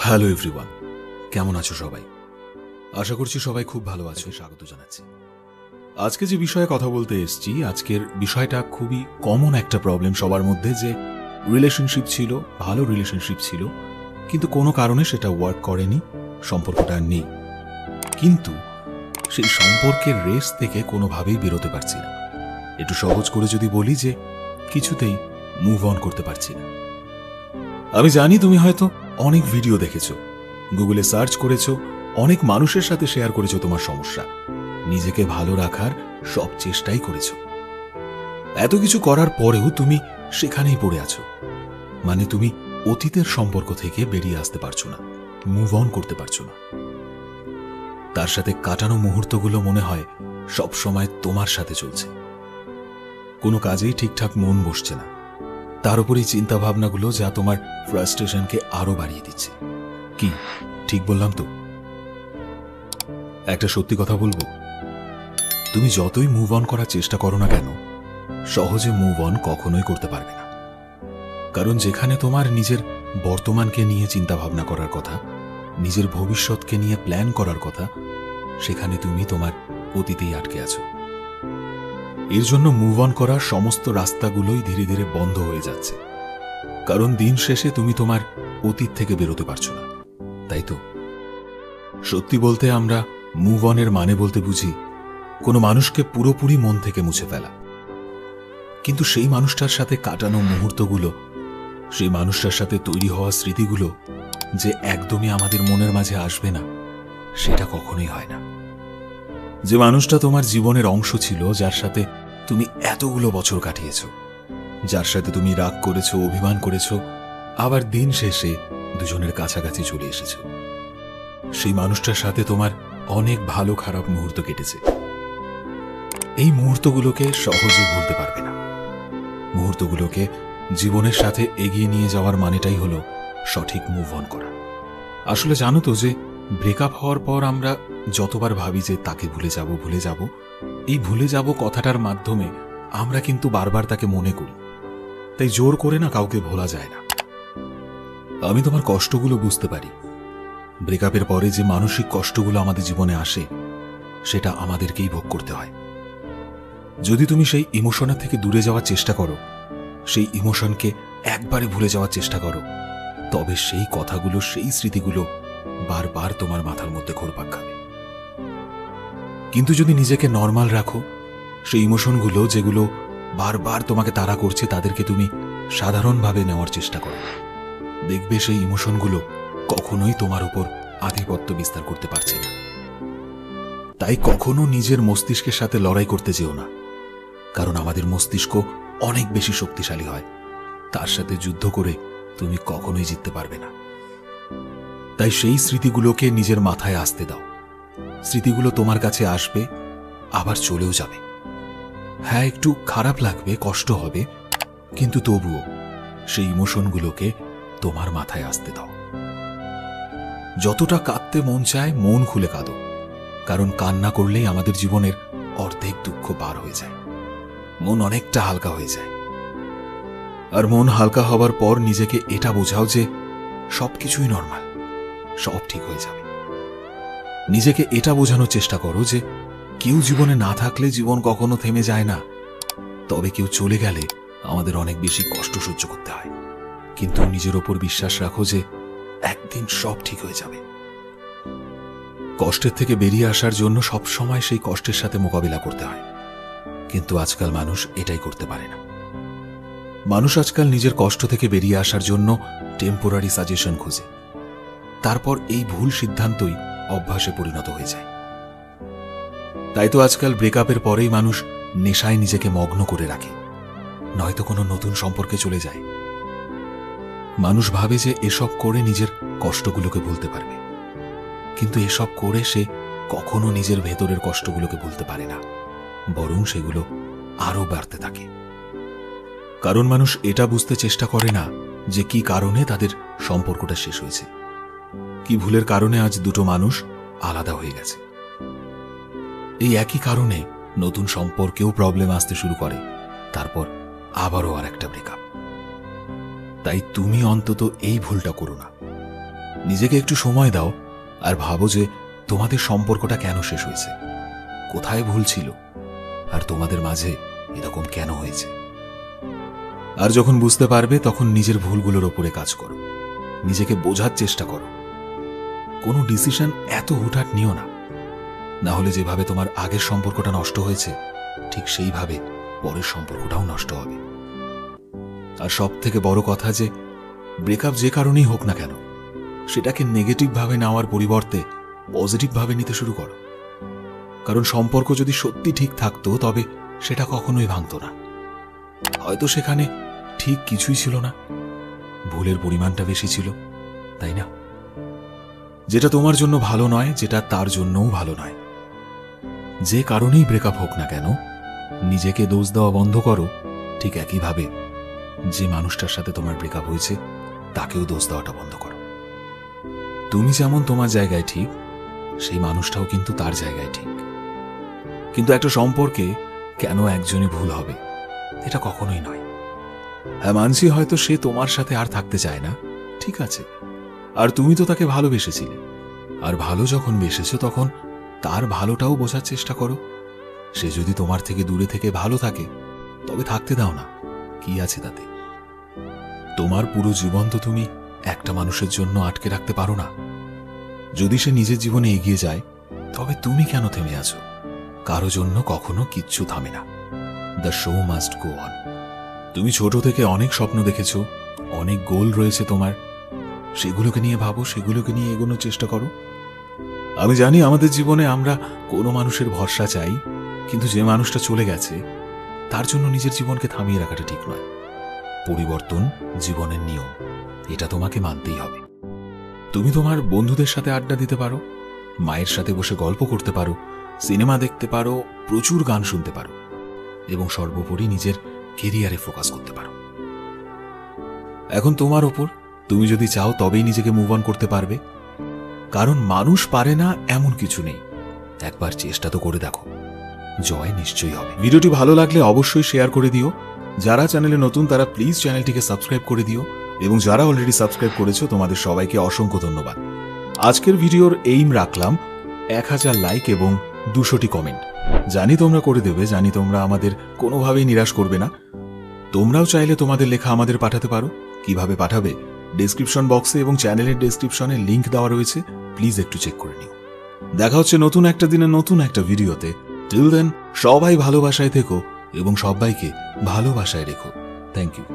Hello everyone, কেমন আছো সবাই? আশা করছি সবাই খুব ভালো আছো। স্বাগত জানাচ্ছি। আজকে যে বিষয়ে কথা বলতে এসেছি, আজকের বিষয়টা খুবই কমন একটা প্রবলেম সবার মধ্যে, যে রিলেশনশিপ ছিল, ভালো রিলেশনশিপ ছিল, কিন্তু কোনো কারণে সেটা ওয়ার্ক করেনি, সম্পর্কটা নেই, কিন্তু সেই সম্পর্কের রেস থেকে কোনোভাবেই বেরোতে পারছি না। একটু সহজ করে যদি বলি, যে কিছুতেই মুভ অন করতে পারছি না। আমি জানি তুমি হয়তো অনেক ভিডিও দেখেছো, গুগলে সার্চ করেছো, অনেক মানুষের সাথে শেয়ার করেছো তোমার সমস্যা, নিজেকে ভালো রাখার সব চেষ্টাই করেছো। এত কিছু করার পরেও তুমি সেখানেই পড়ে আছো, মানে তুমি অতীতের সম্পর্ক থেকে বেরিয়ে আসতে পারছো না, মুভ অন করতে পারছো না। তার সাথে কাটানো মুহূর্তগুলো মনে হয় সব সময় তোমার সাথে চলছে। কোনো কাজেই ঠিকঠাক মন বসছে না, তার উপরই চিন্তা ভাবনাগুলো যা তোমার ফ্রাস্ট্রেশনকে আরো বাড়িয়ে দিচ্ছে। কি ঠিক বললাম তো? একটা সত্যি কথা বলবো, তুমি যতই মুভ অন করার চেষ্টা করো না কেন, সহজে মুভ অন কখনোই করতে পারবে না। কারণ যেখানে তোমার নিজের বর্তমানকে নিয়ে চিন্তা ভাবনা করার কথা, নিজের ভবিষ্যৎকে নিয়ে প্ল্যান করার কথা, সেখানে তুমি তোমার অতীতেই আটকে আছো। এর জন্য মুভ অন করার সমস্ত রাস্তাগুলোই ধীরে ধীরে বন্ধ হয়ে যাচ্ছে, কারণ দিন শেষে তুমি তোমার অতীত থেকে বেরোতে পারছো না, তাই তো? সত্যি বলতে আমরা মুভ অনের মানে বলতে বুঝি কোনো মানুষকে পুরোপুরি মন থেকে মুছে ফেলা, কিন্তু সেই মানুষটার সাথে কাটানো মুহূর্তগুলো, সেই মানুষটার সাথে তৈরি হওয়া স্মৃতিগুলো যে একদমই আমাদের মনের মাঝে আসবে না, সেটা কখনোই হয় না। যে মানুষটা তোমার জীবনের অংশ ছিল, যার সাথে তুমি এতগুলো বছর কাটিয়েছো, যার সাথে তুমি রাগ করেছো, অভিমান করেছো, আবার দিন শেষে দুজনের কাছাকাছি চলে এসেছো, সেই মানুষটার সাথে তোমার অনেক ভালো খারাপ মুহূর্ত কেটেছে। এই মুহূর্তগুলোকে সহজে ভুলতে পারবে না। মুহূর্তগুলোকে জীবনের সাথে এগিয়ে নিয়ে যাওয়ার মানেটাই হলো সঠিক মুভ অন করা। আসলে জানো তো, যে ব্রেকআপ হওয়ার পর আমরা যতবার ভাবি যে তাকে ভুলে যাব, এই ভুলে যাব কথাটার মাধ্যমে আমরা কিন্তু বারবার তাকে মনে করি, তাই জোর করে না কাউকে ভোলা যায় না। আমি তোমার কষ্টগুলো বুঝতে পারি। ব্রেকআপের পরে যে মানসিক কষ্টগুলো আমাদের জীবনে আসে, সেটা আমাদেরকেই ভোগ করতে হয়। যদি তুমি সেই ইমোশনের থেকে দূরে যাওয়ার চেষ্টা করো, সেই ইমোশনকে একবারে ভুলে যাওয়ার চেষ্টা করো, তবে সেই কথাগুলো, সেই স্মৃতিগুলো বারবার তোমার মাথার মধ্যে ঘুরপাক খাবে। কিন্তু যদি নিজেকে নর্মাল রাখো, সেই ইমোশনগুলো যেগুলো বারবার তোমাকে তাড়া করছে, তাদেরকে তুমি সাধারণভাবে নেওয়ার চেষ্টা করো, দেখবে সেই ইমোশনগুলো কখনোই তোমার উপর আধিপত্য বিস্তার করতে পারছে না। তাই কখনো নিজের মস্তিষ্কের সাথে লড়াই করতে যেও না, কারণ আমাদের মস্তিষ্ক অনেক বেশি শক্তিশালী হয়, তার সাথে যুদ্ধ করে তুমি কখনোই জিততে পারবে না। তাই সেই স্মৃতিগুলোকে নিজের মাথায় আসতে দাও। স্মৃতিগুলো তোমার কাছে আসবে, আবার চলেও যাবে। হ্যাঁ, একটু খারাপ লাগবে, কষ্ট হবে, কিন্তু তবুও সেই ইমোশনগুলোকে তোমার মাথায় আসতে দাও। যতটা কাঁদতে মন চায়, মন খুলে কাঁদো, কারণ কান্না করলেই আমাদের জীবনের অর্ধেক দুঃখ পার হয়ে যায়, মন অনেকটা হালকা হয়ে যায়। আর মন হালকা হবার পর নিজেকে এটা বোঝাও যে সবকিছুই নর্মাল, সব ঠিক হয়ে যাবে। নিজেকে এটা বোঝানোর চেষ্টা করো যে কেউ জীবনে না থাকলে জীবন কখনো থেমে যায় না, তবে কেউ চলে গেলে আমাদের অনেক বেশি কষ্ট সহ্য করতে হয়। কিন্তু নিজের ওপর বিশ্বাস রাখো যে একদিন সব ঠিক হয়ে যাবে। কষ্টের থেকে বেরিয়ে আসার জন্য সবসময় সেই কষ্টের সাথে মোকাবিলা করতে হয়, কিন্তু আজকাল মানুষ এটাই করতে পারে না। মানুষ আজকাল নিজের কষ্ট থেকে বেরিয়ে আসার জন্য টেম্পোরারি সাজেশন খোঁজে, তারপর এই ভুল সিদ্ধান্তই অভ্যাসে পরিণত হয়ে যায়। তাই তো আজকাল ব্রেকআপের পরেই মানুষ নেশায় নিজেকে মগ্ন করে রাখে, নয়তো কোনো নতুন সম্পর্কে চলে যায়। মানুষ ভাবে যে এসব করে নিজের কষ্টগুলোকে ভুলতে পারবে, কিন্তু এসব করে সে কখনো নিজের ভেতরের কষ্টগুলোকে ভুলতে পারে না, বরং সেগুলো আরো বাড়তে থাকে। কারণ মানুষ এটা বুঝতে চেষ্টা করে না যে কি কারণে তাদের সম্পর্কটা শেষ হয়েছে, কি ভুলের কারণে আজ দুটো মানুষ আলাদা হয়ে গেছে। এই একই কারণে নতুন সম্পর্কেও প্রবলেম আসতে শুরু করে, তারপর আবারও আর একটা ব্রেকআপ। তাই তুমি অন্তত এই ভুলটা করো না। নিজেকে একটু সময় দাও আর ভাবো যে তোমাদের সম্পর্কটা কেন শেষ হয়েছে, কোথায় ভুল ছিল, আর তোমাদের মাঝে এরকম কেন হয়েছে। আর যখন বুঝতে পারবে তখন নিজের ভুলগুলোর ওপরে কাজ করো, নিজেকে বোঝার চেষ্টা করো। কোনো ডিসিশন এত হুটহাট নিও না, না হলে যেভাবে তোমার আগের সম্পর্কটা নষ্ট হয়েছে ঠিক সেইভাবে পরের সম্পর্কটাও নষ্ট হবে। আর সব থেকে বড় কথা যে ব্রেকআপ যে কারণেই হোক না কেন, সেটাকে নেগেটিভ ভাবে নেওয়ার পরিবর্তে পজিটিভ ভাবে নিতে শুরু করো। কারণ সম্পর্ক যদি সত্যি ঠিক থাকতো তবে সেটা কখনোই ভাঙতো না। হয়তো সেখানে ঠিক কিছুই ছিল না, ভুলের পরিমাণটা বেশি ছিল, তাই না? যেটা তোমার জন্য ভালো নয়, যেটা তার জন্যও ভালো নয়। যে কারণেই ব্রেকআপ হোক না কেন, নিজেকে দোষ দেওয়া বন্ধ করো। ঠিক একইভাবে যে মানুষটার সাথে তোমার ব্রেকআপ হয়েছে তাকেও দোষ দেওয়াটা বন্ধ করো। তুমি যেমন তোমার জায়গায় ঠিক, সেই মানুষটাও কিন্তু তার জায়গায় ঠিক। কিন্তু একটা সম্পর্কে কেন একজনই ভুল হবে, এটা কখনোই নয়। হ্যাঁ, মানছি হয়তো সে তোমার সাথে আর থাকতে চায় না, ঠিক আছে। আর তুমি তো তাকে ভালোবেসেছিলে, আর ভালো যখন বেসেছো তখন তার ভালোটাও বোঝার চেষ্টা করো। সে যদি তোমার থেকে দূরে থেকে ভালো থাকে তবে থাকতে দাও না, কি আছে তাতে? তোমার পুরো জীবন তো তুমি একটা মানুষের জন্য আটকে রাখতে পারো না। যদি সে নিজের জীবনে এগিয়ে যায় তবে তুমি কেন থেমে আছো? কারো জন্য কখনো কিচ্ছু থামে না। The show must go on. তুমি ছোট থেকে অনেক স্বপ্ন দেখেছো, অনেক গোল রয়েছে তোমার, সেগুলোকে নিয়ে ভাবো, সেগুলোকে নিয়ে এগোনোর চেষ্টা করো। আমি জানি আমাদের জীবনে আমরা কোনো মানুষের ভরসা চাই, কিন্তু যে মানুষটা চলে গেছে তার জন্য নিজের জীবনকে থামিয়ে রাখাটা ঠিক নয়। পরিবর্তন জীবনের নিয়ম, এটা তোমাকে মানতেই হবে। তুমি তোমার বন্ধুদের সাথে আড্ডা দিতে পারো, মায়ের সাথে বসে গল্প করতে পারো, সিনেমা দেখতে পারো, প্রচুর গান শুনতে পারো, এবং সর্বোপরি নিজের কেরিয়ারে ফোকাস করতে পারো। এখন তোমার ওপর, তুমি যদি চাও তবেই নিজেকে মুভ অন করতে পারবে। কারণ মানুষ পারে না এমন কিছু নেই, একবার চেষ্টা তো করে দেখো, জয় নিশ্চয়ই হবে। ভিডিওটি ভালো লাগলে অবশ্যই শেয়ার করে দিও। যারা চ্যানেলে নতুন তারা প্লিজ চ্যানেলটিকে সাবস্ক্রাইব করে দিও, এবং যারা অলরেডি সাবস্ক্রাইব করেছো তোমাদের সবাইকে অসংখ্য ধন্যবাদ। আজকের ভিডিওর এইম রাখলাম 1000 লাইক এবং 200টি কমেন্ট। জানি তোমরা করে দেবে, জানি তোমরা আমাদের কোনোভাবেই নিরাশ করবে না। তোমরাও চাইলে তোমাদের লেখা আমাদের পাঠাতে পারো। কিভাবে পাঠাবে? ডেসক্রিপশন বক্সে এবং চ্যানেলের ডেসক্রিপশনে লিংক দেওয়া রয়েছে, প্লিজ একটু চেক করে নিও। দেখা হচ্ছে নতুন একটা দিনে নতুন একটা ভিডিওতে। টিল দেন সবাই ভালোবাসায় থেকো এবং সবাইকে ভালোবাসায় রেখো। Thank you.